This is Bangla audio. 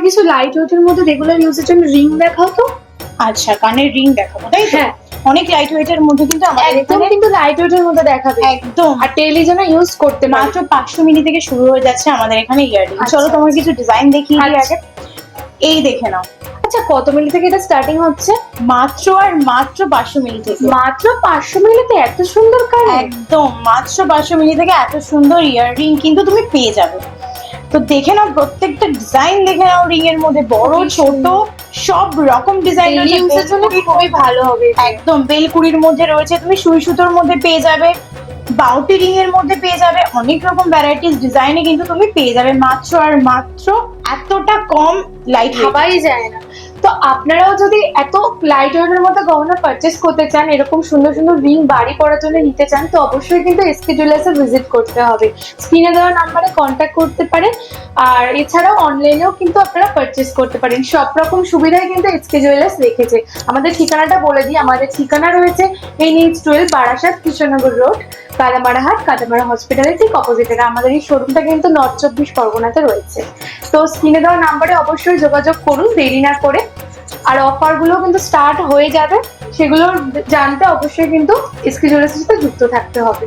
কিছু লাইট ওয়েটের মধ্যে রেগুলার ইউজের জন্য রিং দেখাও তো। আচ্ছা, কানের রিং দেখাবো তাই তো? হ্যাঁ, অনেক লাইট ওয়েটের মধ্যে কিন্তু আমাদের একদম এখানে কিন্তু লাইট ওয়েটের মধ্যে দেখাবে, একদম আর টেলিজনে ইউজ করতে মাত্র 500 মিলি থেকে শুরু হয়ে যাচ্ছে আমাদের এখানে ইয়াররিং। আচ্ছা। চলো তোমার কিছু ডিজাইন দেখিয়ে দিই আচ্ছা। আগে। এই দেখে নাও, আচ্ছা, কত মিলি থেকে এটা স্টার্টিং হচ্ছে? মাত্র আর মাত্র 500 মিলি থেকে। মাত্র 500 মিলিতে এত সুন্দর কানের? একদম মাত্র 500 মিলি থেকে এত সুন্দর ইয়াররিং কিন্তু তুমি পেয়ে যাবে। তো দেখে নাও, প্রত্যেকটা ডিজাইন দেখে নাও, রিং এর মধ্যে বড় খুবই ছোট সুন্দর। সব রকম ডিজাইন ডেইলি ইউজের জন্য খুবই ভালো হবে। একদম বেলকুড়ির মধ্যে রয়েছে, তুমি সুই সুতোর মধ্যে পেয়ে যাবে, বাউটি রিং এর মধ্যে পেয়ে যাবে, অনেক রকম ভ্যারাইটিস ডিজাইনে কিন্তু তুমি পেয়ে যাবে মাত্র আর মাত্র এতটা কম লাইট ভাবাই যায় না। তো আপনারাও যদি এত লাইট ওয়েটের মধ্যে গহনা পারচেস করতে চান, এরকম সুন্দর সুন্দর রিং বাড়ি পরার জন্য নিতে চান, তো অবশ্যই কিন্তু এসকে জুয়েলার্সে ভিজিট করতে হবে। স্ক্রিনে দেওয়া নাম্বারে কন্ট্যাক্ট করতে পারেন, আর এছাড়াও অনলাইনেও কিন্তু আপনারা পারচেস করতে পারেন। সব রকম সুবিধাই কিন্তু এসকে জুয়েলার্স রেখেছে। আমাদের ঠিকানাটা বলে দিই, আমাদের ঠিকানা রয়েছে NH12 বারাসাত কৃষ্ণনগর রোড, কাদামারাহাট, কাদামারা হসপিটালের ঠিক অপোজিটে। আমাদের এই শোরুমটা কিন্তু নর্থ 24 পরগনাতে রয়েছে। তো স্ক্রিনে দেওয়া নাম্বারে অবশ্যই যোগাযোগ করুন দেরি না করে। আর অফার গুলো কিন্তু স্টার্ট হয়ে যাবে, সেগুলো জানতে অবশ্যই কিন্তু এসকে জুয়েলার্সের সাথে যুক্ত থাকতে হবে।